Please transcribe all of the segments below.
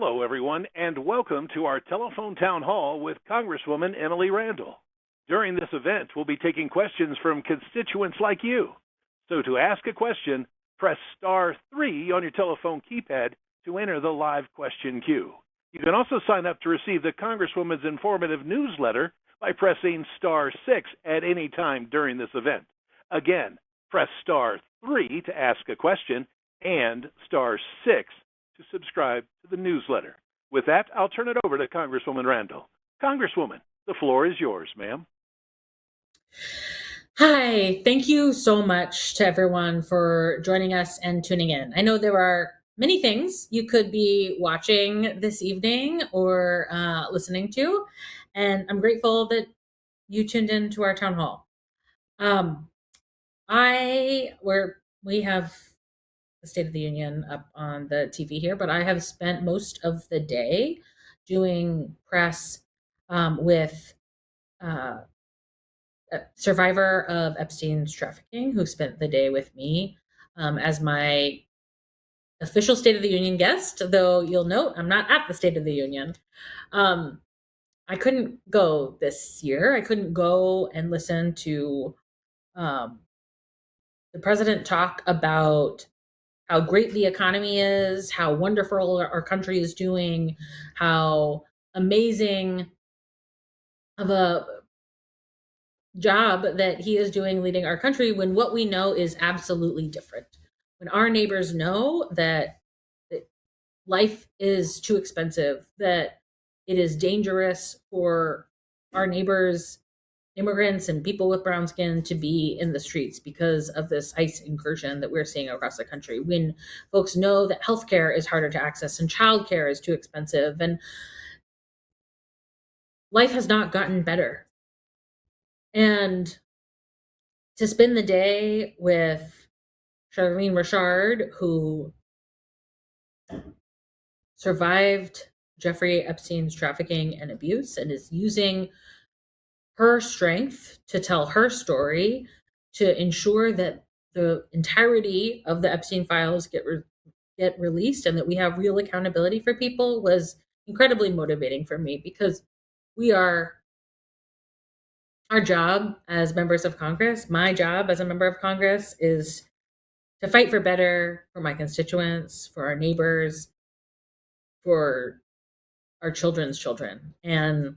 Hello, everyone, and welcome to our telephone town hall with Congresswoman Emily Randall. During this event, we'll be taking questions from constituents like you. So to ask a question, press star 3 on your telephone keypad to enter the live question queue. You can also sign up to receive the Congresswoman's informative newsletter by pressing star 6 at any time during this event. Again, press star 3 to ask a question and star 6 to subscribe to the newsletter. With that, I'll turn it over to Congresswoman Randall. Congresswoman, the floor is yours, ma'am. Hi, thank you so much to everyone for joining us and tuning in. I know there are many things you could be watching this evening or listening to, and I'm grateful that you tuned in to our town hall. We have the State of the Union up on the TV here, but I have spent most of the day doing press with a survivor of Epstein's trafficking who spent the day with me as my official State of the Union guest, though you'll note I'm not at the State of the Union. I couldn't go this year. I couldn't go and listen to the president talk about how great the economy is, how wonderful our country is doing, how amazing of a job that he is doing leading our country, when what we know is absolutely different. When our neighbors know that life is too expensive, that it is dangerous for our neighbors, immigrants and people with brown skin, to be in the streets because of this ICE incursion that we're seeing across the country. When folks know that healthcare is harder to access and childcare is too expensive and life has not gotten better. And to spend the day with Charlene Richard, who survived Jeffrey Epstein's trafficking and abuse and is using her strength to tell her story to ensure that the entirety of the Epstein files get released and that we have real accountability for people, was incredibly motivating for me, because our job as members of Congress, my job as a member of Congress, is to fight for better for my constituents, for our neighbors, for our children's children. And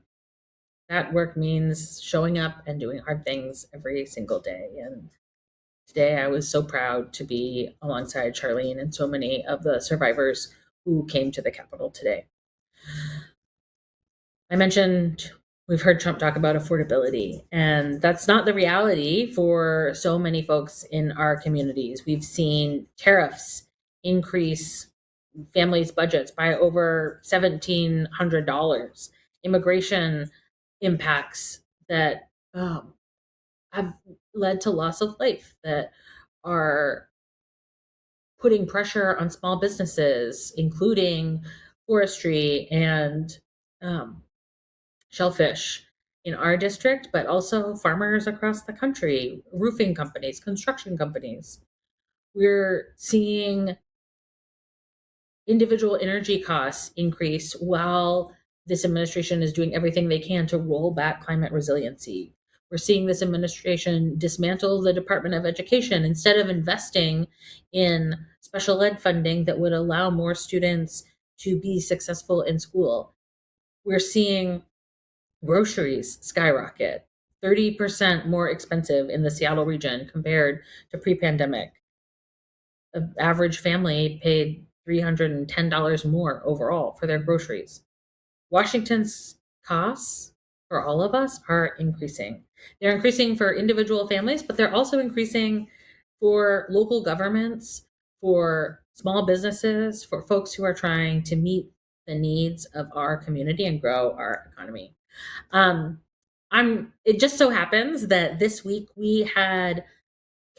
that work means showing up and doing hard things every single day. And today I was so proud to be alongside Charlene and so many of the survivors who came to the Capitol today. I mentioned we've heard Trump talk about affordability, and that's not the reality for so many folks in our communities. We've seen tariffs increase families' budgets by over $1,700, immigration impacts that have led to loss of life, that are putting pressure on small businesses, including forestry and shellfish in our district, but also farmers across the country, roofing companies, construction companies. We're seeing individual energy costs increase while this administration is doing everything they can to roll back climate resiliency. We're seeing this administration dismantle the Department of Education instead of investing in special ed funding that would allow more students to be successful in school. We're seeing groceries skyrocket, 30% more expensive in the Seattle region compared to pre-pandemic. The average family paid $310 more overall for their groceries. Washington's costs for all of us are increasing. They're increasing for individual families, but they're also increasing for local governments, for small businesses, for folks who are trying to meet the needs of our community and grow our economy. It just so happens that this week we had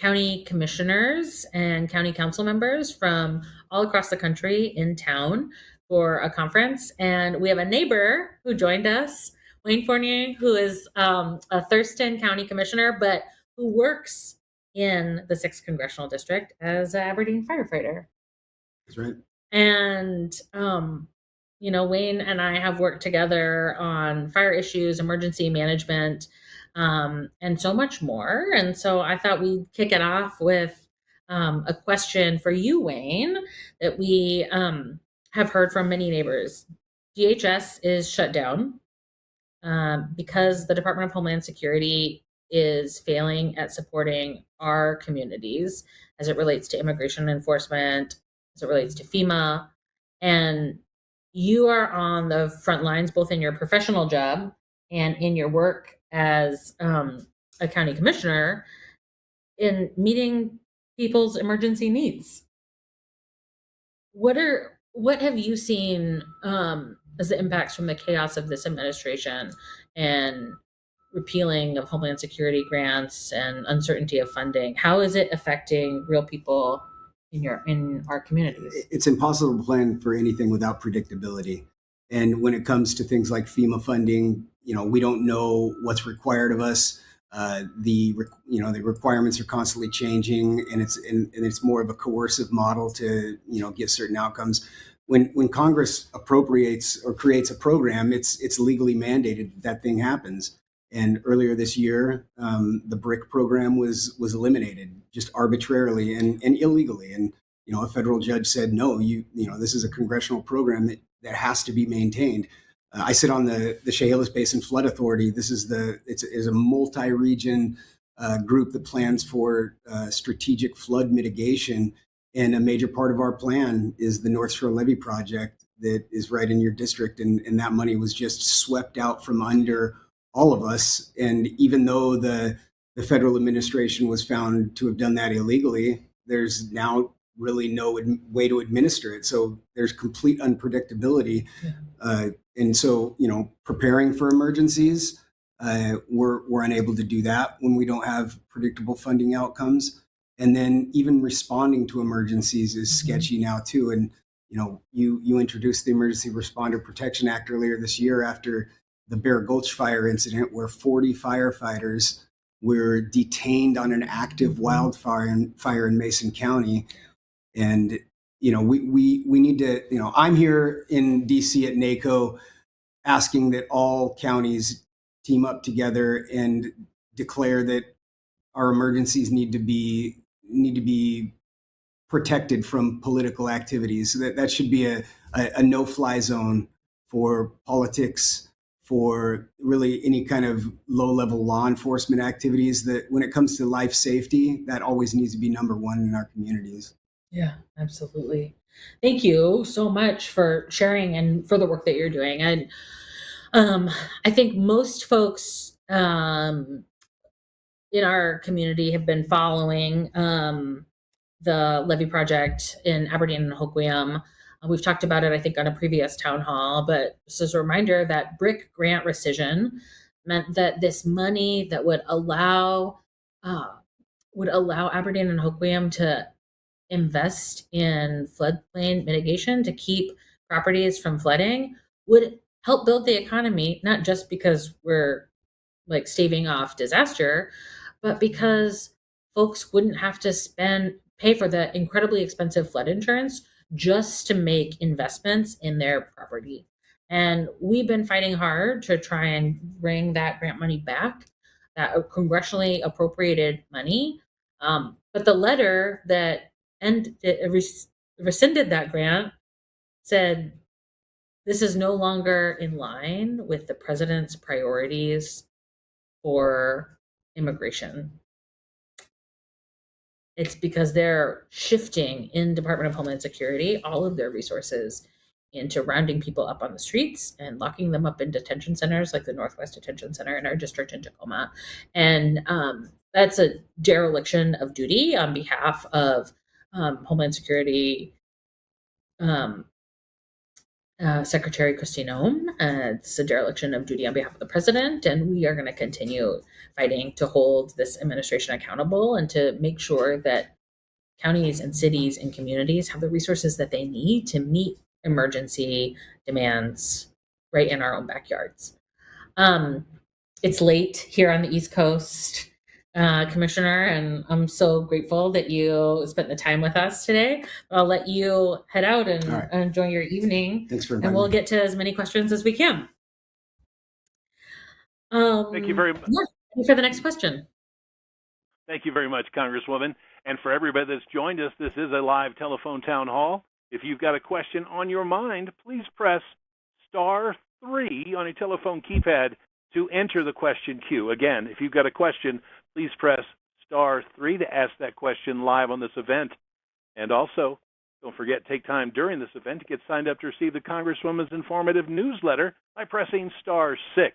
county commissioners and county council members from all across the country in town for a conference. And we have a neighbor who joined us, Wayne Fournier, who is a Thurston County commissioner, but who works in the 6th Congressional District as an Aberdeen firefighter. That's right. And Wayne and I have worked together on fire issues, emergency management, and so much more. And so I thought we'd kick it off with a question for you, Wayne, that we have heard from many neighbors. DHS is shut down because the Department of Homeland Security is failing at supporting our communities as it relates to immigration enforcement, as it relates to FEMA. And you are on the front lines, both in your professional job and in your work as a county commissioner, in meeting people's emergency needs. What have you seen as the impacts from the chaos of this administration and repealing of Homeland Security grants and uncertainty of funding? How is it affecting real people in our communities? It's impossible to plan for anything without predictability. And when it comes to things like FEMA funding, we don't know what's required of us. The requirements are constantly changing, and it's more of a coercive model to get certain outcomes. When Congress appropriates or creates a program, it's legally mandated that thing happens. And earlier this year, the BRIC program was eliminated just arbitrarily and illegally. And a federal judge said, no, this is a congressional program that has to be maintained. I sit on the Chehalis Basin Flood Authority. This is is a multi-region group that plans for strategic flood mitigation. And a major part of our plan is the North Shore Levee project that is right in your district. And that money was just swept out from under all of us. And even though the federal administration was found to have done that illegally, there's now really no way to administer it. So there's complete unpredictability. Yeah. And so, preparing for emergencies, we're unable to do that when we don't have predictable funding outcomes. And then even responding to emergencies is sketchy now too. And, you introduced the Emergency Responder Protection Act earlier this year after the Bear Gulch fire incident, where 40 firefighters were detained on an active wildfire in Mason County. And, we need to, I'm here in DC at NACO asking that all counties team up together and declare that our emergencies need to be protected from political activities. So that should be a no-fly zone for politics, for really any kind of low-level law enforcement activities. That when it comes to life safety, that always needs to be number one in our communities. Yeah, absolutely. Thank you so much for sharing and for the work that you're doing. And I think most folks in our community have been following the levee project in Aberdeen and Hoquiam. We've talked about it, I think, on a previous town hall, but just as a reminder that BRIC grant rescission meant that this money that would allow Aberdeen and Hoquiam to invest in floodplain mitigation to keep properties from flooding would help build the economy, not just because we're like staving off disaster, but because folks wouldn't have to pay for the incredibly expensive flood insurance just to make investments in their property. And we've been fighting hard to try and bring that grant money back, that congressionally appropriated money. But the letter that rescinded that grant said, this is no longer in line with the president's priorities for immigration. It's because they're shifting in Department of Homeland Security all of their resources into rounding people up on the streets and locking them up in detention centers like the Northwest Detention Center in our district in Tacoma. And that's a dereliction of duty on behalf of Homeland Security Secretary Kristi Noem. It's a dereliction of duty on behalf of the president, and we are going to continue fighting to hold this administration accountable and to make sure that counties and cities and communities have the resources that they need to meet emergency demands right in our own backyards. It's late here on the East Coast. Commissioner, and I'm so grateful that you spent the time with us today. I'll let you head out and All right. enjoy your evening. Thanks for And inviting we'll me. get to as many questions as we can. Thank you very much. Yeah, for the next question. Thank you very much, Congresswoman. And for everybody that's joined us, this is a live telephone town hall. If you've got a question on your mind, please press *3 on a telephone keypad to enter the question queue. Again, if you've got a question, please press *3 to ask that question live on this event. And also, don't forget, take time during this event to get signed up to receive the Congresswoman's informative newsletter by pressing *6.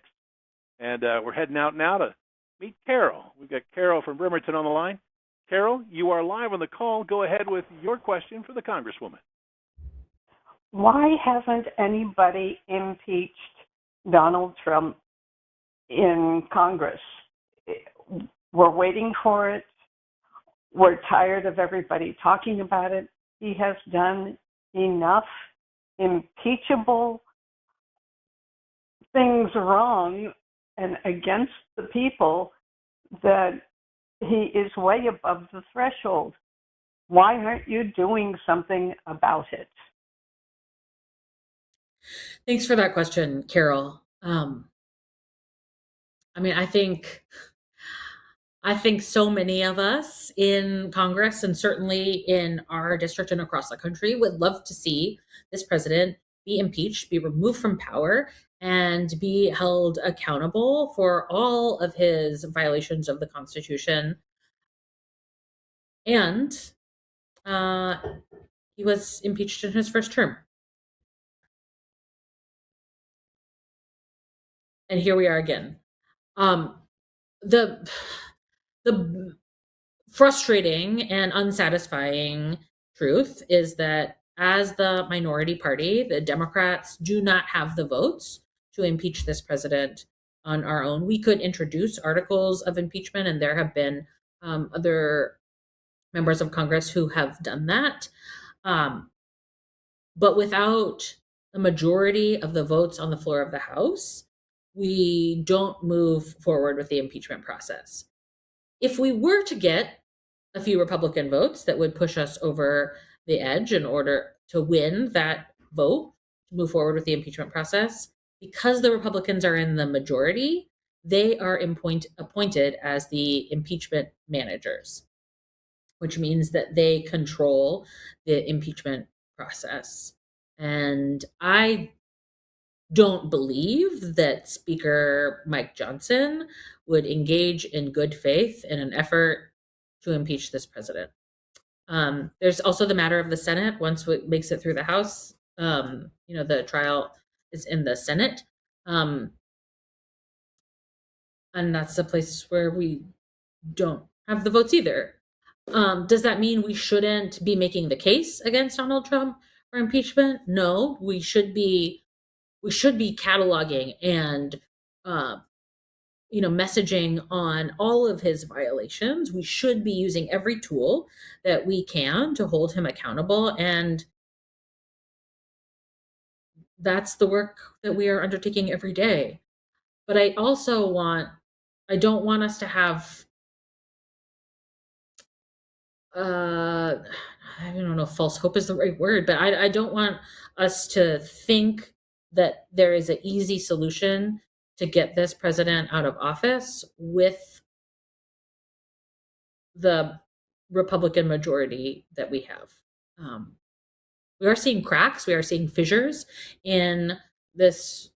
And we're heading out now to meet Carol. We've got Carol from Bremerton on the line. Carol, you are live on the call. Go ahead with your question for the Congresswoman. Why hasn't anybody impeached Donald Trump in Congress? We're waiting for it. We're tired of everybody talking about it. He has done enough impeachable things wrong and against the people that he is way above the threshold. Why aren't you doing something about it? Thanks for that question, Carol. I think so many of us in Congress and certainly in our district and across the country would love to see this president be impeached, be removed from power, and be held accountable for all of his violations of the Constitution. And he was impeached in his first term. And here we are again. The frustrating and unsatisfying truth is that as the minority party, the Democrats do not have the votes to impeach this president on our own. We could introduce articles of impeachment, and there have been other members of Congress who have done that. But without a majority of the votes on the floor of the House, we don't move forward with the impeachment process. If we were to get a few Republican votes that would push us over the edge in order to win that vote to move forward with the impeachment process, because the Republicans are in the majority, they are appointed as the impeachment managers, which means that they control the impeachment process. And I don't believe that Speaker Mike Johnson would engage in good faith in an effort to impeach this president. There's also the matter of the Senate. Once it makes it through the House, the trial is in the Senate. And that's a place where we don't have the votes either. Does that mean we shouldn't be making the case against Donald Trump for impeachment? No, we should be cataloging and messaging on all of his violations. We should be using every tool that we can to hold him accountable, and that's the work that we are undertaking every day. But I don't want us to have I don't know if false hope is the right word, but I don't want us to think that there is an easy solution to get this president out of office with the Republican majority that we have. We are seeing cracks. We are seeing fissures in this,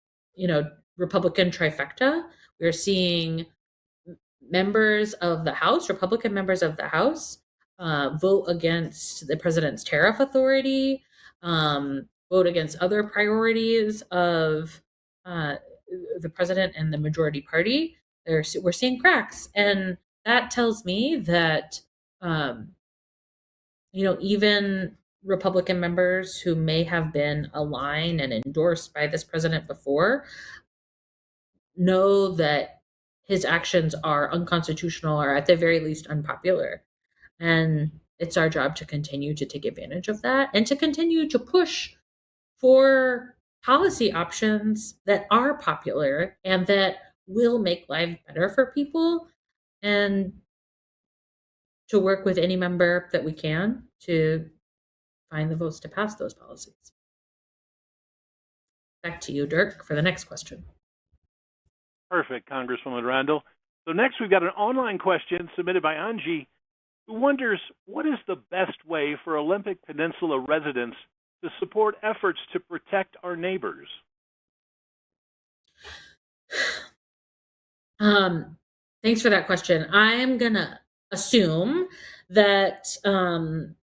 Republican trifecta. We are seeing members of the House, Republican members of the House, vote against the president's tariff authority, vote against other priorities of the president and the majority party. We're seeing cracks, and that tells me that even Republican members who may have been aligned and endorsed by this president before know that his actions are unconstitutional or at the very least unpopular. And it's our job to continue to take advantage of that and to continue to push for policy options that are popular and that will make life better for people. And to work with any member that we can to find the votes to pass those policies. Back to you, Dirk, for the next question. Perfect, Congresswoman Randall. So next we've got an online question submitted by Anji, who wonders, what is the best way for Olympic Peninsula residents to support efforts to protect our neighbors? Thanks for that question. I'm gonna assume that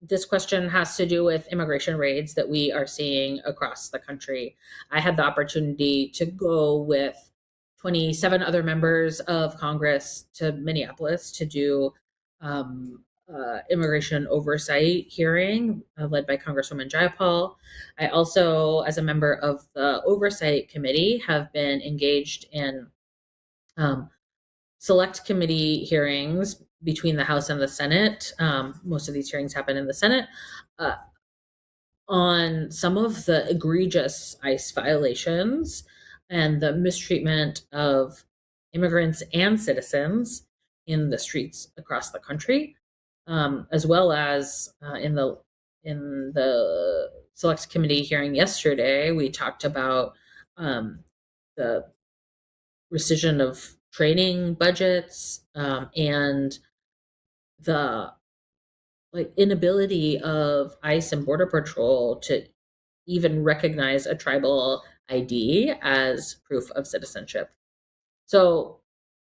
this question has to do with immigration raids that we are seeing across the country. I had the opportunity to go with 27 other members of Congress to Minneapolis to do immigration oversight hearing led by Congresswoman Jayapal. I also, as a member of the oversight committee, have been engaged in select committee hearings between the House and the Senate. Most of these hearings happen in the Senate on some of the egregious ICE violations and the mistreatment of immigrants and citizens in the streets across the country, as well as in the select committee hearing yesterday, we talked about the rescission of training budgets and the inability of ICE and Border Patrol to even recognize a tribal ID as proof of citizenship. So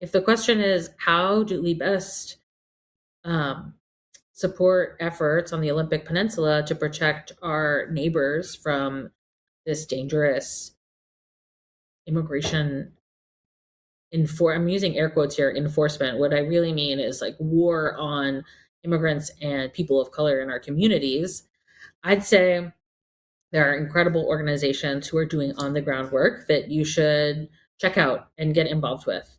if the question is, how do we best support efforts on the Olympic Peninsula to protect our neighbors from this dangerous immigration I'm using air quotes here, enforcement. What I really mean is war on immigrants and people of color in our communities. I'd say there are incredible organizations who are doing on the ground work that you should check out and get involved with.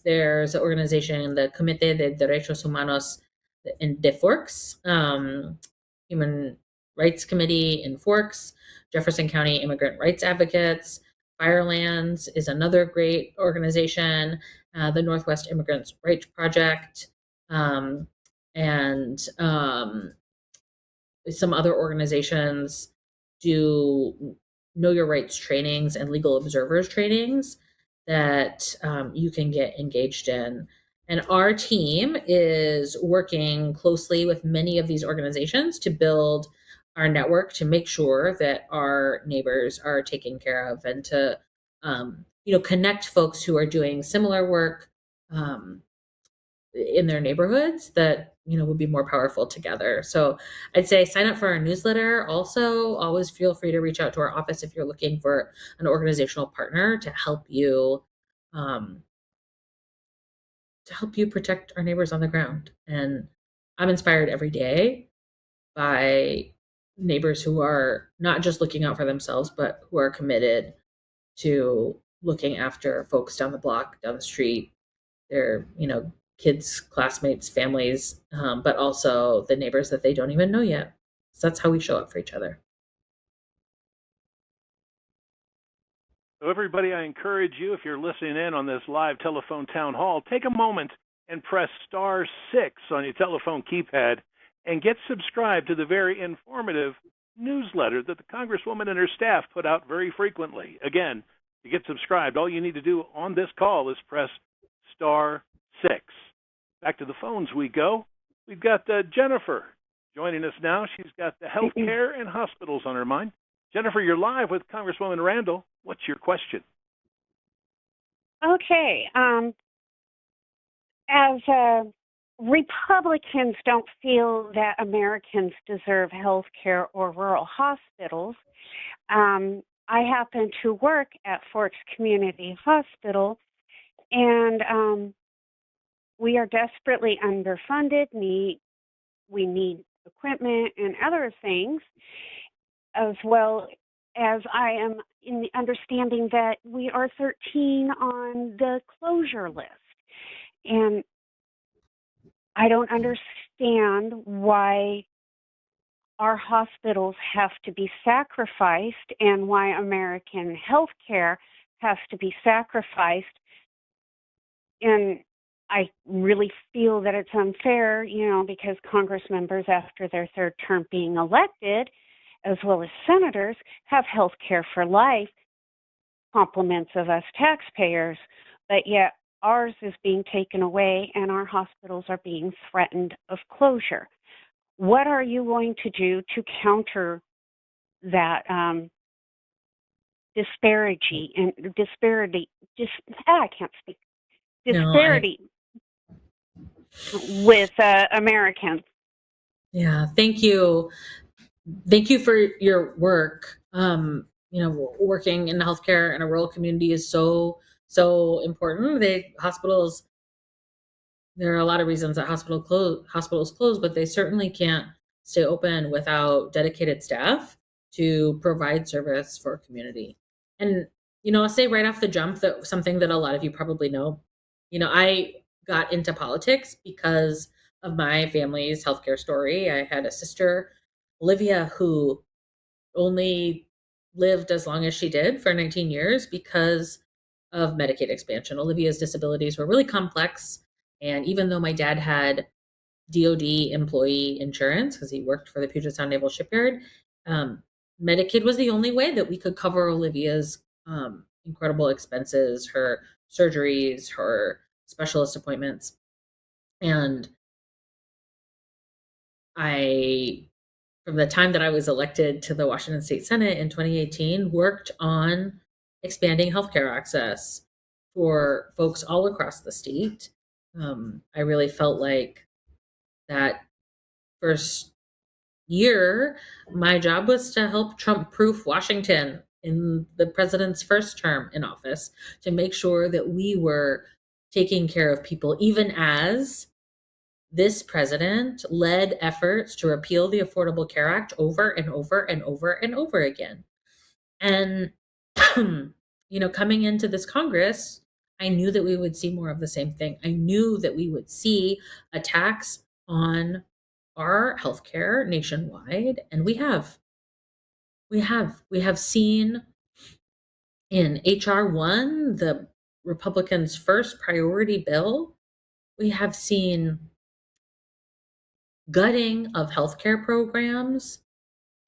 There's an organization, the Comité de Derechos Humanos de Forks, Human Rights Committee in Forks, Jefferson County Immigrant Rights Advocates, Firelands is another great organization, the Northwest Immigrants' Rights Project, and some other organizations do know your rights trainings and legal observers trainings that you can get engaged in. And our team is working closely with many of these organizations to build our network to make sure that our neighbors are taken care of and to connect folks who are doing similar work in their neighborhoods that would be more powerful together. So I'd say sign up for our newsletter. Also, always feel free to reach out to our office if you're looking for an organizational partner to help you protect our neighbors on the ground. And I'm inspired every day by neighbors who are not just looking out for themselves, but who are committed to looking after folks down the block, down the street, their kids, classmates, families, but also the neighbors that they don't even know yet. So that's how we show up for each other. So everybody, I encourage you, if you're listening in on this live telephone town hall, take a moment and press *6 on your telephone keypad and get subscribed to the very informative newsletter that the Congresswoman and her staff put out very frequently. Again, to get subscribed, all you need to do on this call is press *6. Back to the phones we go. We've got Jennifer joining us now. She's got the healthcare and hospitals on her mind. Jennifer, you're live with Congresswoman Randall. What's your question? Okay. As Republicans don't feel that Americans deserve health care or rural hospitals, I happen to work at Forks Community Hospital, and we are desperately underfunded. We need equipment and other things, as well as I am in the understanding that we are 13 on the closure list. And I don't understand why our hospitals have to be sacrificed and why American health care has to be sacrificed. And I really feel that it's unfair, because Congress members after their third term being elected, as well as senators, have health care for life, compliments of us taxpayers, but yet ours is being taken away and our hospitals are being threatened of closure. What are you going to do to counter that disparity and I can't speak, disparity with Americans? Yeah, thank you. Thank you for your work. Working in healthcare in a rural community is so important. Hospitals, there are a lot of reasons that hospitals close, but they certainly can't stay open without dedicated staff to provide service for a community. And I'll say right off the jump that something that a lot of you probably know. I got into politics because of my family's healthcare story. I had a sister, Olivia, who only lived as long as she did, for 19 years, because of Medicaid expansion. Olivia's disabilities were really complex. And even though my dad had DOD employee insurance, because he worked for the Puget Sound Naval Shipyard, Medicaid was the only way that we could cover Olivia's incredible expenses, her surgeries, her specialist appointments. And from the time that I was elected to the Washington State Senate in 2018, worked on expanding healthcare access for folks all across the state. I really felt like that first year, my job was to help Trump-proof Washington in the president's first term in office, to make sure that we were taking care of people, even as this president led efforts to repeal the Affordable Care Act over and over and over and over again. And, coming into this Congress, I knew that we would see more of the same thing. I knew that we would see attacks on our healthcare nationwide. And we have seen in H.R. 1, the Republicans' first priority bill, we have seen gutting of healthcare programs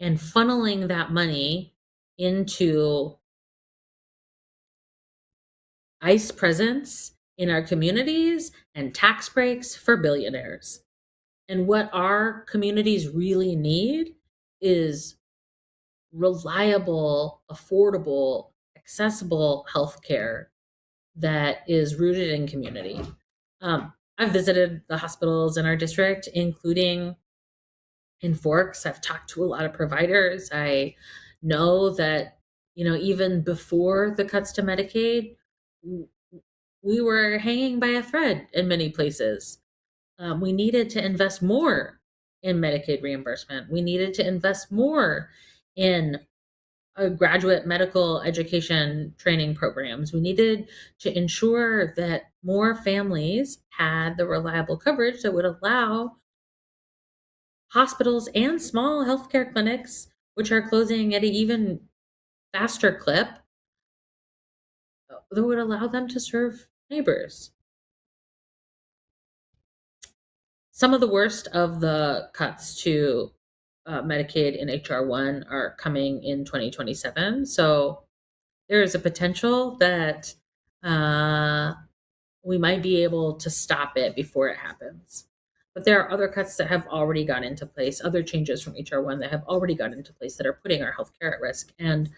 and funneling that money into ICE presence in our communities and tax breaks for billionaires. And what our communities really need is reliable, affordable, accessible healthcare that is rooted in community. I've visited the hospitals in our district, including in Forks. I've talked to a lot of providers. I know that, even before the cuts to Medicaid, we were hanging by a thread in many places. We needed to invest more in Medicaid reimbursement. We needed to invest more in graduate medical education training programs. We needed to ensure that more families had the reliable coverage that would allow hospitals and small healthcare clinics, which are closing at an even faster clip, that would allow them to serve neighbors. Some of the worst of the cuts to Medicaid in H.R. 1 are coming in 2027. So there is a potential that we might be able to stop it before it happens. But there are other cuts that have already gone into place, other changes from H.R. 1 that have already gone into place that are putting our healthcare at risk. And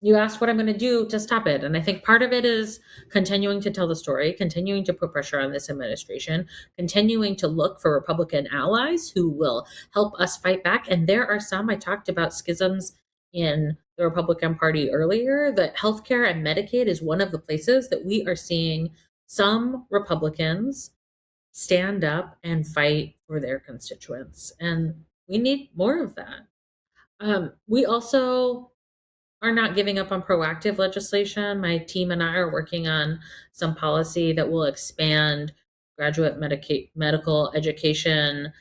you asked what I'm going to do to stop it. And I think part of it is continuing to tell the story, continuing to put pressure on this administration, continuing to look for Republican allies who will help us fight back. And there are some. I talked about schisms in the Republican Party earlier, that healthcare and Medicaid is one of the places that we are seeing some Republicans stand up and fight for their constituents. And we need more of that. We also are not giving up on proactive legislation. My team and I are working on some policy that will expand graduate medical education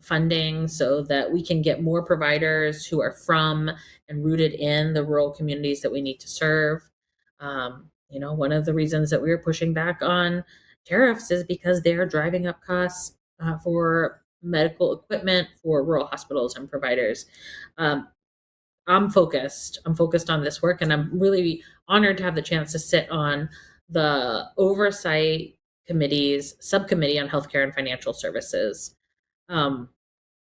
funding so that we can get more providers who are from and rooted in the rural communities that we need to serve. One of the reasons that we were pushing back on tariffs is because they're driving up costs for medical equipment for rural hospitals and providers. I'm focused on this work, and I'm really honored to have the chance to sit on the oversight committee's subcommittee on healthcare and financial services,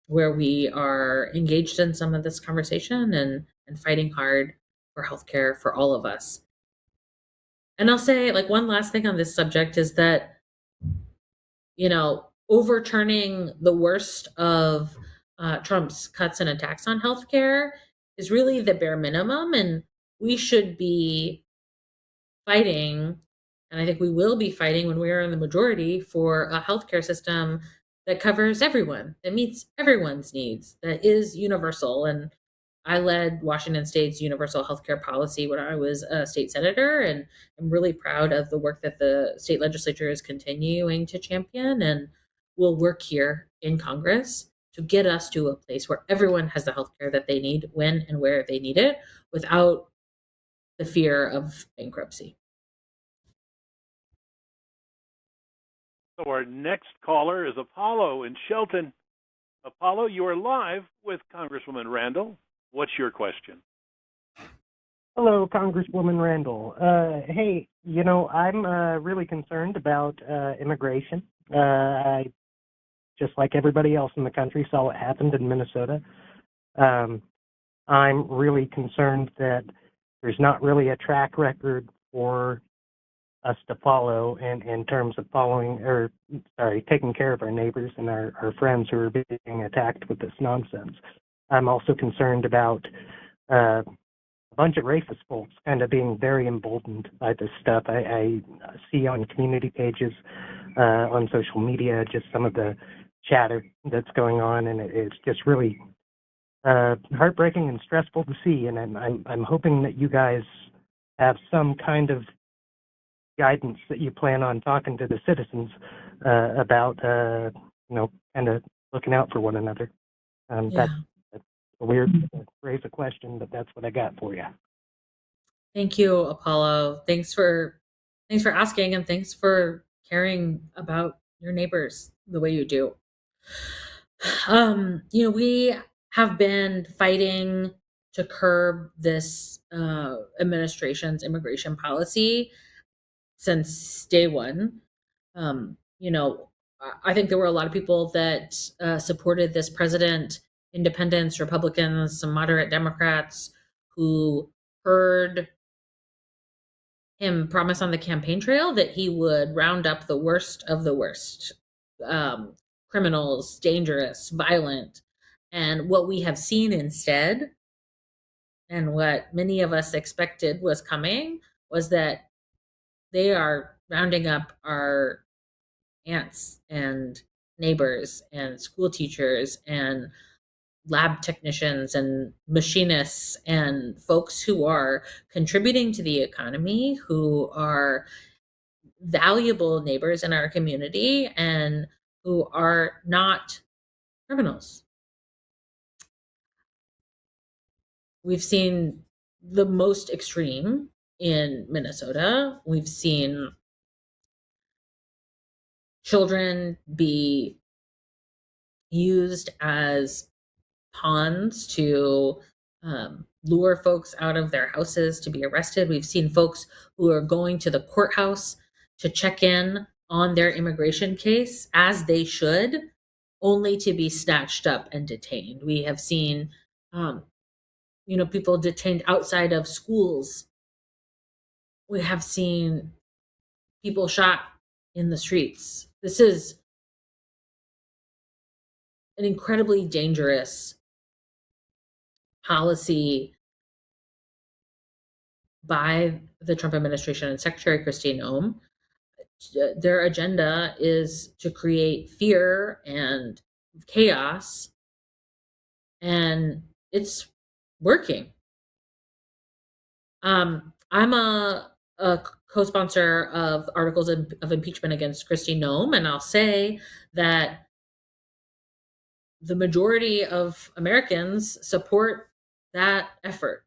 where we are engaged in some of this conversation and fighting hard for healthcare for all of us. And I'll say, like, one last thing on this subject is that, overturning the worst of Trump's cuts and attacks on healthcare is really the bare minimum, and we should be fighting, and I think we will be fighting when we are in the majority, for a healthcare system that covers everyone, that meets everyone's needs, that is universal. And I led Washington State's universal healthcare policy when I was a state senator, and I'm really proud of the work that the state legislature is continuing to champion, and will work here in Congress to get us to a place where everyone has the healthcare that they need when and where they need it without the fear of bankruptcy. So our next caller is Apollo in Shelton. Apollo, you are live with Congresswoman Randall. What's your question? Hello, Congresswoman Randall. Hey, I'm really concerned about immigration. I, just like everybody else in the country, saw what happened in Minnesota. I'm really concerned that there's not really a track record for us to follow in terms of taking care of our neighbors and our friends who are being attacked with this nonsense. I'm also concerned about a bunch of racist folks kind of being very emboldened by this stuff. I see on community pages, on social media, just some of the chatter that's going on, and it's just really heartbreaking and stressful to see. And I'm hoping that you guys have some kind of guidance that you plan on talking to the citizens about, kind of looking out for one another. That's weird to raise a question, but that's what I got for you. Thank you, Apollo. Thanks for asking, and thanks for caring about your neighbors the way you do. We have been fighting to curb this administration's immigration policy since day one. I think there were a lot of people that supported this president, independents, Republicans, some moderate Democrats, who heard him promise on the campaign trail that he would round up the worst of the worst, criminals, dangerous, violent. And what we have seen instead, and what many of us expected was coming, was that they are rounding up our aunts and neighbors and school teachers and lab technicians and machinists and folks who are contributing to the economy, who are valuable neighbors in our community and who are not criminals. We've seen the most extreme in Minnesota. We've seen children be used as pawns to lure folks out of their houses to be arrested. We've seen folks who are going to the courthouse to check in on their immigration case, as they should, only to be snatched up and detained. We have seen, people detained outside of schools. We have seen people shot in the streets. This is an incredibly dangerous policy by the Trump administration and Secretary Kristi Noem. Their agenda is to create fear and chaos, and it's working. I'm a co-sponsor of articles of impeachment against Kristi Noem, and I'll say that the majority of Americans support that effort.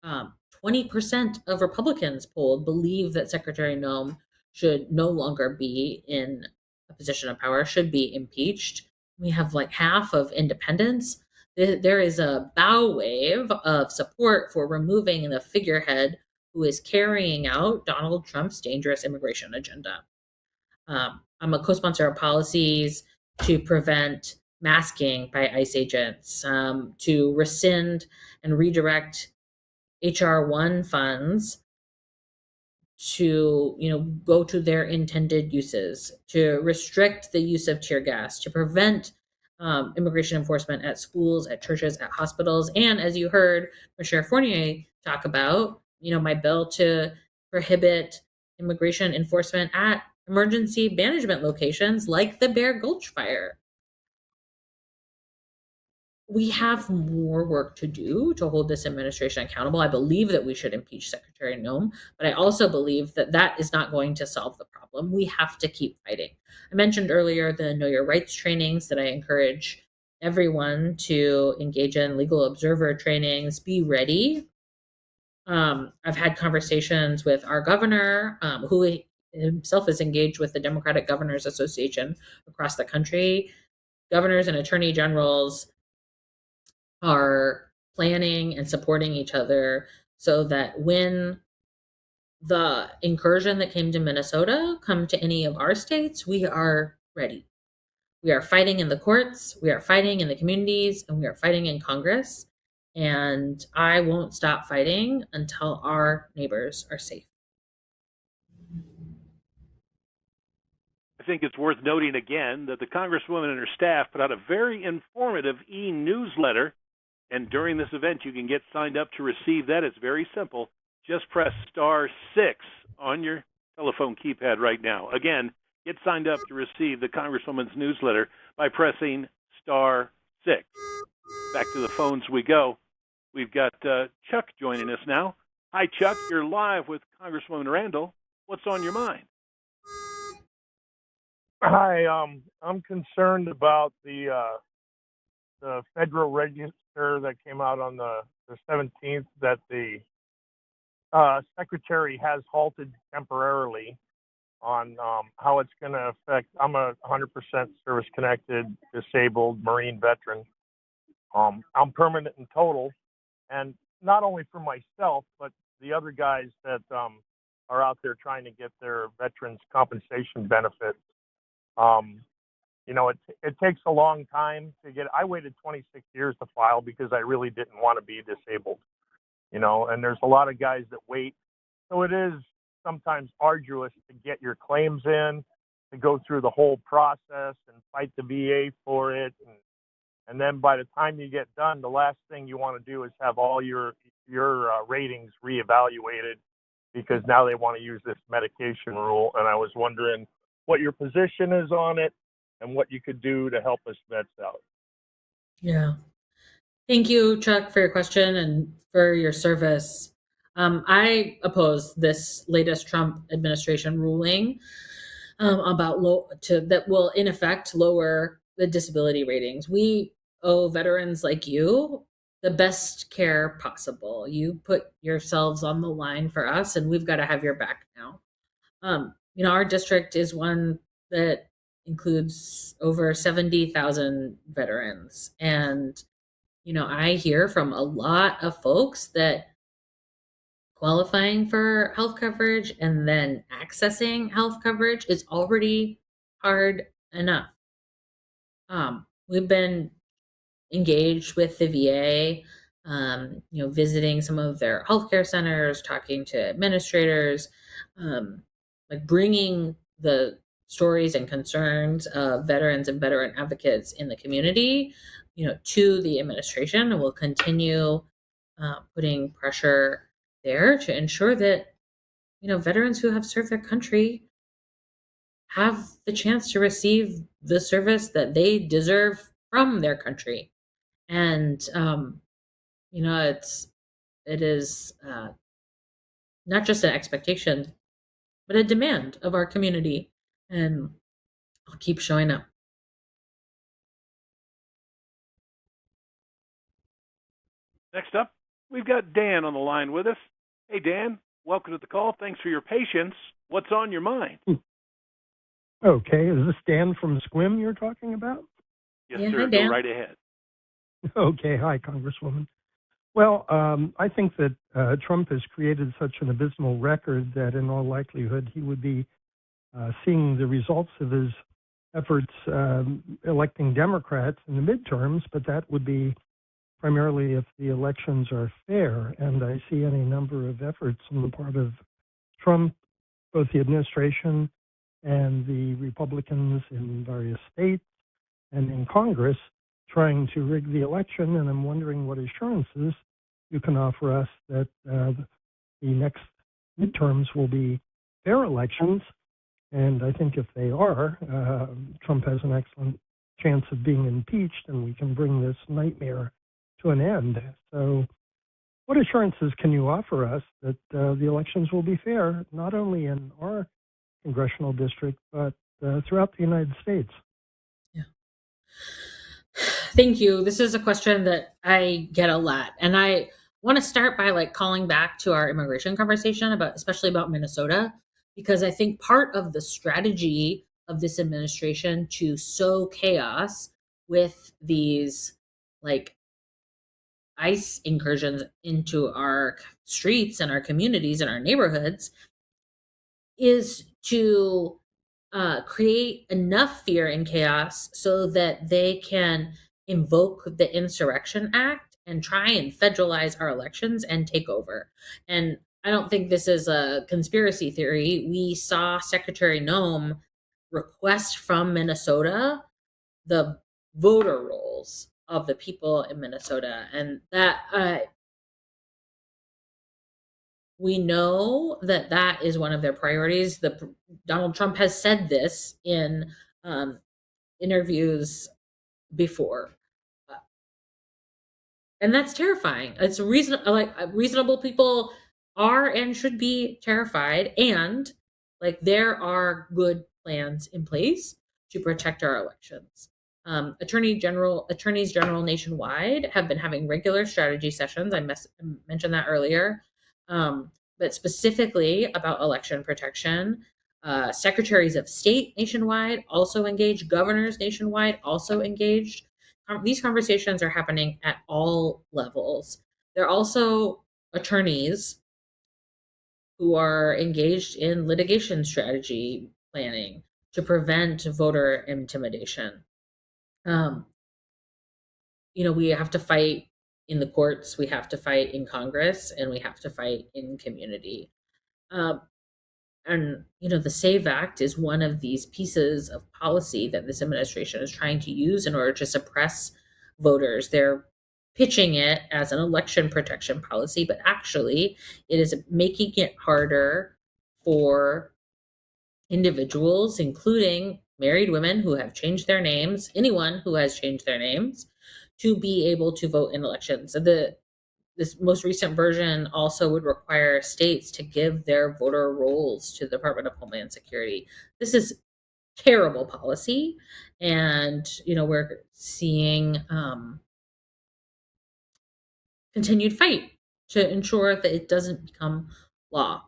20% of Republicans polled believe that Secretary Noem should no longer be in a position of power, should be impeached. We have like half of independents. There is a bow wave of support for removing the figurehead who is carrying out Donald Trump's dangerous immigration agenda. I'm a co-sponsor of policies to prevent masking by ICE agents, to rescind and redirect HR1 funds to go to their intended uses, to restrict the use of tear gas, to prevent immigration enforcement at schools, at churches, at hospitals, and as you heard Commissioner Fournier talk about, my bill to prohibit immigration enforcement at emergency management locations like the Bear Gulch fire. We have more work to do to hold this administration accountable. I believe that we should impeach Secretary Noem, but I also believe that that is not going to solve the problem. We have to keep fighting. I mentioned earlier the Know Your Rights trainings that I encourage everyone to engage in, legal observer trainings. Be ready. I've had conversations with our governor, who himself is engaged with the Democratic Governors Association across the country. Governors and attorney generals are planning and supporting each other so that when the incursion that came to Minnesota come to any of our states, we are ready. We are fighting in the courts, we are fighting in the communities, and we are fighting in Congress. And I won't stop fighting until our neighbors are safe. I think it's worth noting again that the Congresswoman and her staff put out a very informative e-newsletter. And during this event, you can get signed up to receive that. It's very simple. Just press *6 on your telephone keypad right now. Again, get signed up to receive the Congresswoman's newsletter by pressing *6. Back to the phones we go. We've got Chuck joining us now. Hi, Chuck. You're live with Congresswoman Randall. What's on your mind? Hi. I'm concerned about the Federal Register that came out on the 17th that the Secretary has halted temporarily on how it's going to affect. I'm a 100% service-connected, disabled Marine veteran. I'm permanent and total, and not only for myself, but the other guys that are out there trying to get their veterans compensation benefits. It takes a long time to get. I waited 26 years to file because I really didn't want to be disabled, and there's a lot of guys that wait. So it is sometimes arduous to get your claims in, to go through the whole process and fight the VA for it. And then by the time you get done, the last thing you want to do is have all your ratings reevaluated because now they want to use this medication rule. And I was wondering what your position is on it and what you could do to help us vets out. Yeah. Thank you, Chuck, for your question and for your service. I oppose this latest Trump administration ruling about that will in effect lower the disability ratings. We owe veterans like you the best care possible. You put yourselves on the line for us, and we've got to have your back now. Our district is one that includes over 70,000 veterans. And, I hear from a lot of folks that qualifying for health coverage and then accessing health coverage is already hard enough. We've been engaged with the VA, visiting some of their healthcare centers, talking to administrators, bringing the stories and concerns of veterans and veteran advocates in the community, to the administration, and we'll continue putting pressure there to ensure that, veterans who have served their country have the chance to receive the service that they deserve from their country. And, it is not just an expectation, but a demand of our community. And I'll keep showing up. Next up, we've got Dan on the line with us. Hey, Dan, welcome to the call. Thanks for your patience. What's on your mind? Okay, is this Dan from Squim you're talking about? Yes, Yeah, sir. hi, Go Dan. right ahead. Okay, hi, Congresswoman. Well, I think that Trump has created such an abysmal record that in all likelihood he would be seeing the results of his efforts electing Democrats in the midterms, but that would be primarily if the elections are fair. And I see any number of efforts on the part of Trump, both the administration and the Republicans in various states and in Congress, trying to rig the election. And I'm wondering what assurances you can offer us that the next midterms will be fair elections. And I think if they are, Trump has an excellent chance of being impeached, and we can bring this nightmare to an end. So what assurances can you offer us that the elections will be fair, not only in our congressional district, but throughout the United States? Yeah. Thank you. This is a question that I get a lot. And I want to start by like calling back to our immigration conversation about, especially about Minnesota, because I think part of the strategy of this administration to sow chaos with these like ICE incursions into our streets and our communities and our neighborhoods is to create enough fear and chaos so that they can invoke the Insurrection Act and try and federalize our elections and take over. And I don't think this is a conspiracy theory. We saw Secretary Noem request from Minnesota the voter rolls of the people in Minnesota, and that we know that that is one of their priorities. Donald Trump has said this in interviews before, and that's terrifying. It's reasonable people are and should be terrified, and like there are good plans in place to protect our elections. Attorneys general nationwide have been having regular strategy sessions. I mentioned that earlier, but specifically about election protection. Secretaries of state nationwide also engaged. Governors nationwide also engaged. These conversations are happening at all levels. There are also attorneys who are engaged in litigation strategy planning to prevent voter intimidation. We have to fight in the courts, we have to fight in Congress, and we have to fight in community. And the SAVE Act is one of these pieces of policy that this administration is trying to use in order to suppress voters. They're pitching it as an election protection policy, but actually it is making it harder for individuals, including married women who have changed their names, anyone who has changed their names, to be able to vote in elections. This most recent version also would require states to give their voter rolls to the Department of Homeland Security. This is terrible policy, and we're seeing continued fight to ensure that it doesn't become law.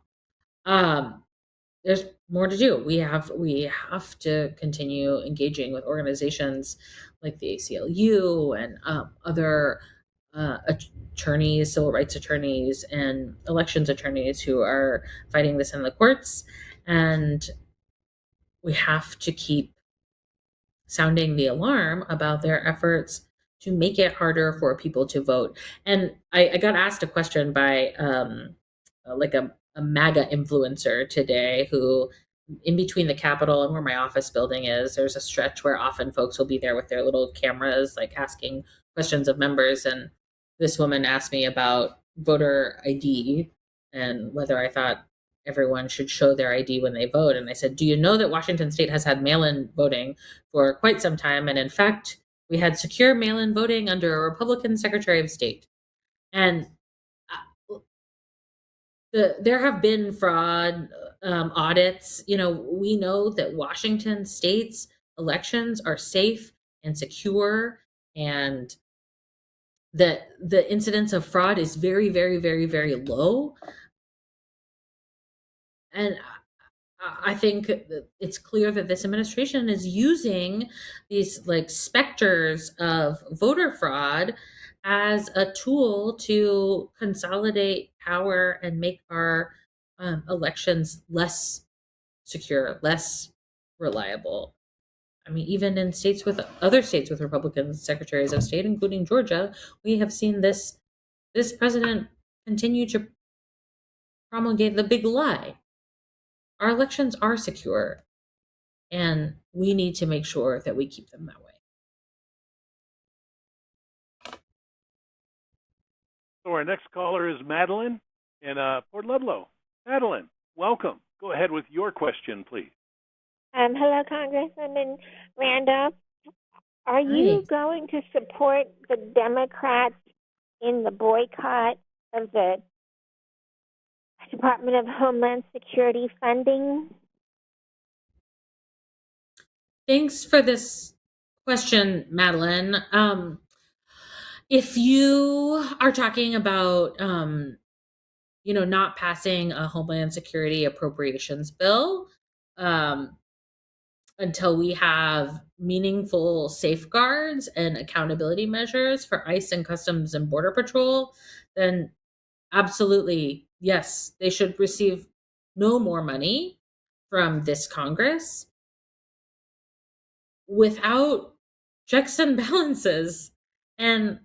There's more to do. We have to continue engaging with organizations like the ACLU and other attorneys, civil rights attorneys, and elections attorneys who are fighting this in the courts. And we have to keep sounding the alarm about their efforts to make it harder for people to vote. And I got asked a question by like a MAGA influencer today who, in between the Capitol and where my office building is, there's a stretch where often folks will be there with their little cameras, like asking questions of members. And this woman asked me about voter ID and whether I thought everyone should show their ID when they vote. And I said, do you know that Washington State has had mail-in voting for quite some time? And in fact, we had secure mail-in voting under a Republican Secretary of State. And there have been fraud audits. We know that Washington State's elections are safe and secure, and that the incidence of fraud is very, very, very, very low. And I think it's clear that this administration is using these like specters of voter fraud as a tool to consolidate power and make our elections less secure, less reliable. I mean, even in states with other states with Republican secretaries of state, including Georgia, we have seen this president continue to promulgate the big lie. Our elections are secure, and we need to make sure that we keep them that way. So our next caller is Madeline in Port Ludlow. Madeline, welcome. Go ahead with your question, please. Hello, Congresswoman Randall. Are you going to support the Democrats in the boycott of the Department of Homeland Security funding? Thanks for this question, Madeline. If you are talking about, not passing a Homeland Security appropriations bill until we have meaningful safeguards and accountability measures for ICE and Customs and Border Patrol, then absolutely, yes, they should receive no more money from this Congress without checks and balances. And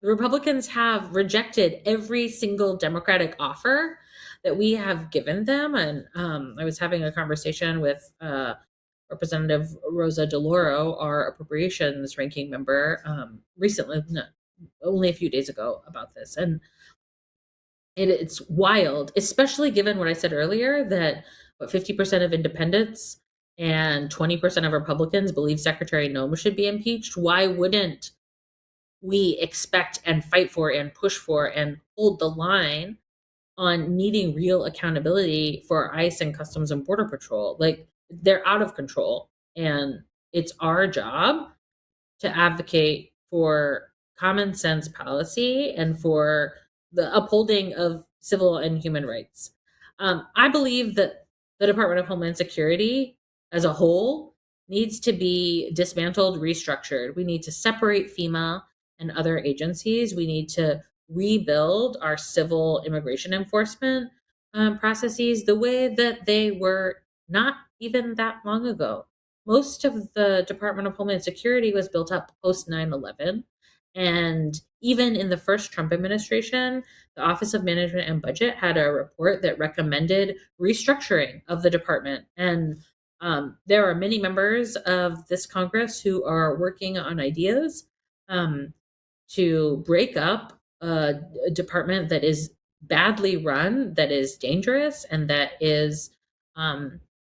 the Republicans have rejected every single Democratic offer that we have given them. And I was having a conversation with Representative Rosa DeLauro, our appropriations ranking member, recently, only a few days ago, about this. And it's wild, especially given what I said earlier, that 50% of independents and 20% of Republicans believe Secretary Noem should be impeached. Why wouldn't we expect and fight for and push for and hold the line on needing real accountability for ICE and Customs and Border Patrol? Like, they're out of control, and it's our job to advocate for common sense policy and for the upholding of civil and human rights. I believe that the Department of Homeland Security as a whole needs to be dismantled, restructured. We need to separate FEMA and other agencies. We need to rebuild our civil immigration enforcement processes the way that they were not even that long ago. Most of the Department of Homeland Security was built up post 9/11. And even in the first Trump administration, the Office of Management and Budget had a report that recommended restructuring of the department. And there are many members of this Congress who are working on ideas to break up a department that is badly run, that is dangerous, and that is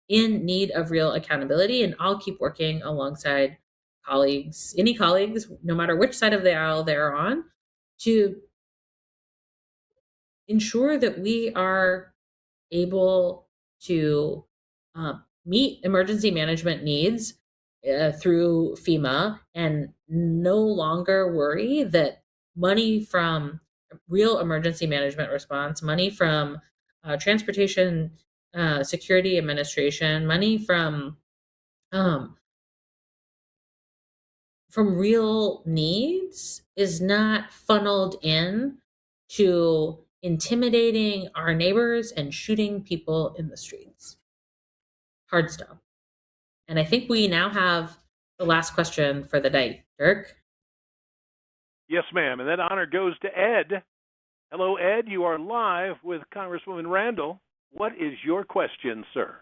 in need of real accountability. And I'll keep working alongside colleagues, any colleagues, no matter which side of the aisle they're on, to ensure that we are able to meet emergency management needs through FEMA and no longer worry that money from real emergency management response, money from Transportation Security Administration, money from real needs is not funneled in to intimidating our neighbors and shooting people in the streets. Hard stop. And I think we now have the last question for the night. Dirk? Yes, ma'am. And that honor goes to Ed. Hello, Ed. You are live with Congresswoman Randall. What is your question, sir?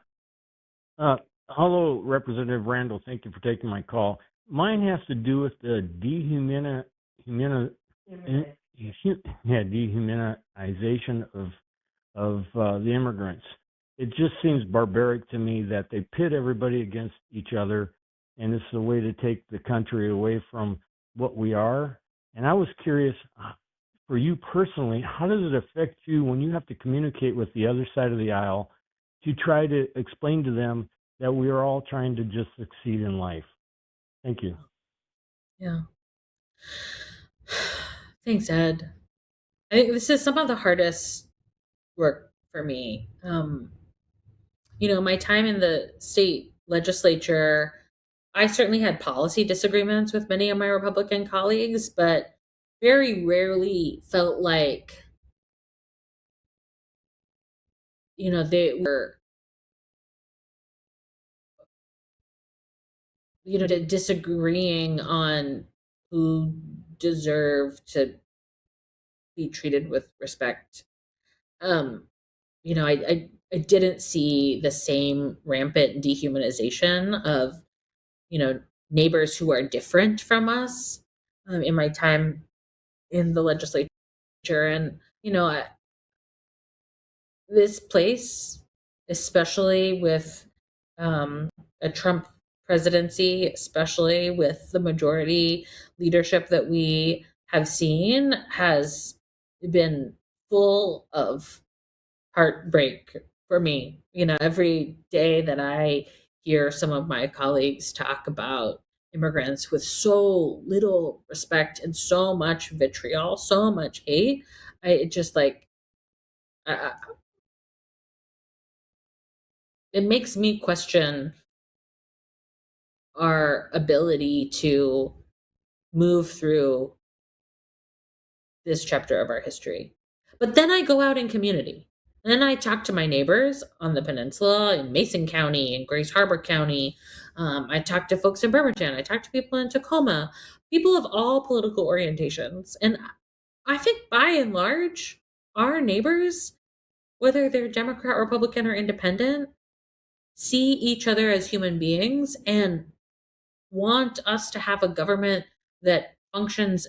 Hello, Representative Randall. Thank you for taking my call. Mine has to do with the dehumanization of the immigrants. It just seems barbaric to me that they pit everybody against each other, and it's a way to take the country away from what we are. And I was curious, for you personally, how does it affect you when you have to communicate with the other side of the aisle to try to explain to them that we are all trying to just succeed in life? Thank you. Yeah. Thanks, Ed. I think this is some of the hardest work for me. my time in the state legislature, I certainly had policy disagreements with many of my Republican colleagues, but very rarely felt like, they were, disagreeing on who deserved to be treated with respect. Um, I didn't see the same rampant dehumanization of, neighbors who are different from us in my time in the legislature. And, this place, especially with a Trump presidency, especially with the majority leadership that we have seen, has been full of heartbreak for me. Every day that I hear some of my colleagues talk about immigrants with so little respect and so much vitriol, so much hate, it just like, I, it makes me question our ability to move through this chapter of our history. But then I go out in community. And then I talk to my neighbors on the peninsula in Mason County and Grace Harbor County. I talk to folks in Bremerton. I talk to people in Tacoma, people of all political orientations. And I think by and large, our neighbors, whether they're Democrat, Republican, or independent, see each other as human beings and want us to have a government that functions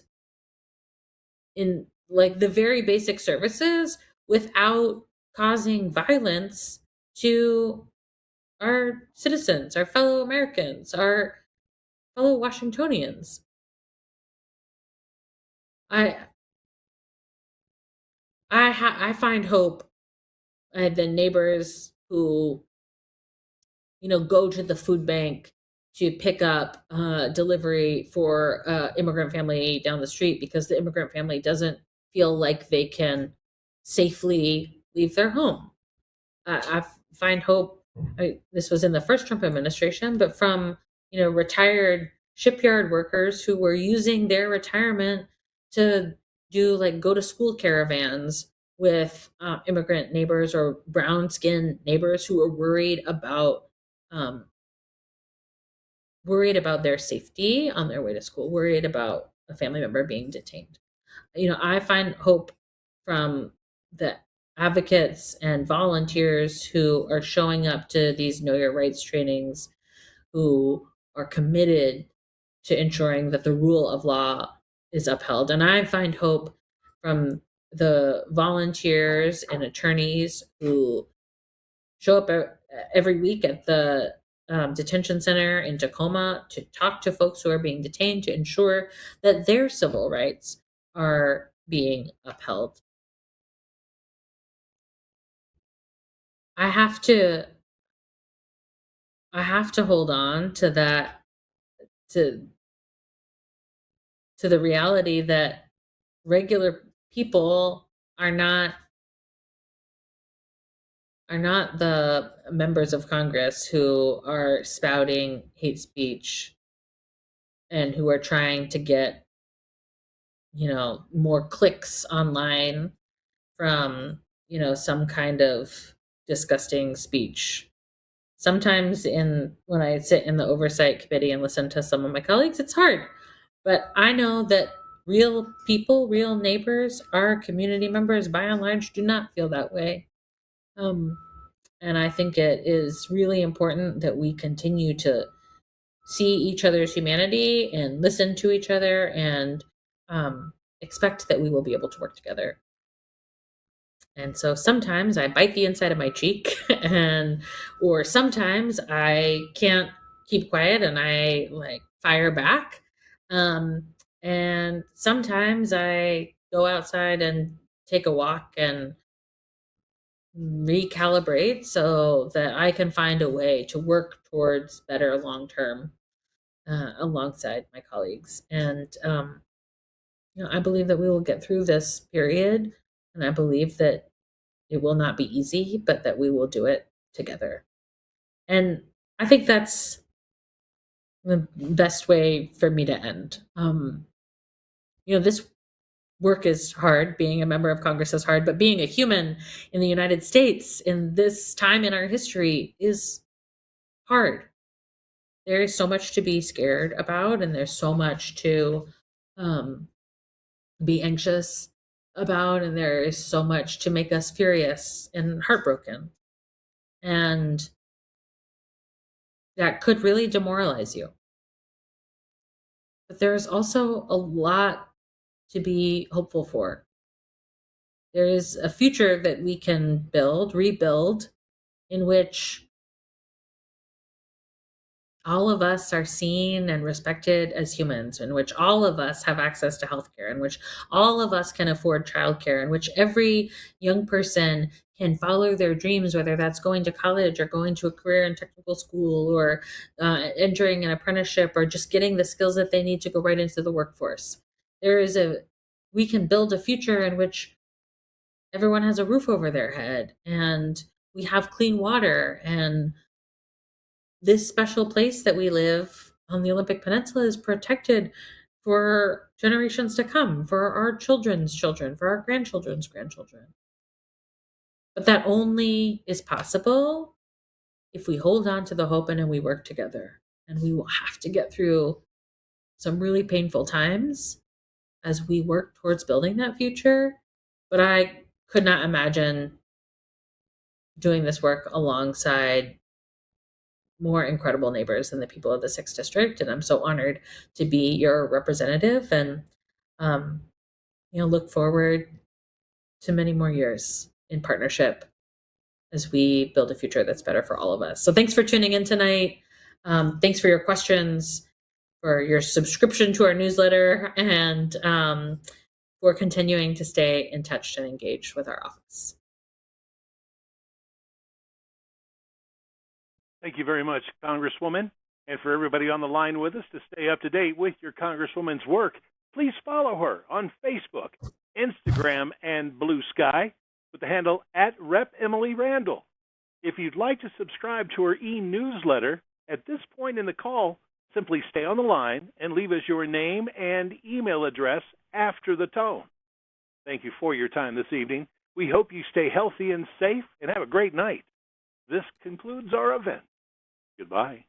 in like the very basic services without causing violence to our citizens, our fellow Americans, our fellow Washingtonians. I I find hope the neighbors who go to the food bank to pick up delivery for immigrant family down the street because the immigrant family doesn't feel like they can safely leave their home. I find hope. This was in the first Trump administration, but from retired shipyard workers who were using their retirement to do like go to school caravans with immigrant neighbors or brown skinned neighbors who were um, worried about their safety on their way to school, worried about a family member being detained. I find hope from the advocates and volunteers who are showing up to these Know Your Rights trainings, who are committed to ensuring that the rule of law is upheld. And I find hope from the volunteers and attorneys who show up every week at the detention center in Tacoma to talk to folks who are being detained to ensure that their civil rights are being upheld. I have to hold on to that, to the reality that regular people are not the members of Congress who are spouting hate speech and who are trying to get more clicks online from some kind of disgusting speech. Sometimes when I sit in the oversight committee and listen to some of my colleagues, it's hard. But I know that real people, real neighbors, our community members, by and large, do not feel that way. And I think it is really important that we continue to see each other's humanity and listen to each other and expect that we will be able to work together. And so sometimes I bite the inside of my cheek or sometimes I can't keep quiet and I like fire back. And sometimes I go outside and take a walk and recalibrate so that I can find a way to work towards better long term alongside my colleagues. And I believe that we will get through this period, and I believe that it will not be easy, but that we will do it together. And I think that's the best way for me to end. This work is hard. Being a member of Congress is hard, but being a human in the United States in this time in our history is hard. There is so much to be scared about, and there's so much to um, be anxious about, and there is so much to make us furious and heartbroken. And that could really demoralize you. But there's also a lot to be hopeful for. There is a future that we can rebuild, in which all of us are seen and respected as humans, in which all of us have access to healthcare, in which all of us can afford childcare, in which every young person can follow their dreams, whether that's going to college or going to a career in technical school or entering an apprenticeship or just getting the skills that they need to go right into the workforce. We can build a future in which everyone has a roof over their head and we have clean water, and this special place that we live on the Olympic Peninsula is protected for generations to come, for our children's children, for our grandchildren's grandchildren. But that only is possible if we hold on to the hope and we work together. And we will have to get through some really painful times as we work towards building that future. But I could not imagine doing this work alongside more incredible neighbors than the people of the 6th District. And I'm so honored to be your representative, and look forward to many more years in partnership as we build a future that's better for all of us. So thanks for tuning in tonight. Thanks for your questions, for your subscription to our newsletter, and for continuing to stay in touch and engaged with our office. Thank you very much, Congresswoman. And for everybody on the line with us, to stay up to date with your Congresswoman's work, please follow her on Facebook, Instagram, and Blue Sky with the handle @RepEmilyRandall. If you'd like to subscribe to her e-newsletter, at this point in the call, simply stay on the line and leave us your name and email address after the tone. Thank you for your time this evening. We hope you stay healthy and safe and have a great night. This concludes our event. Goodbye.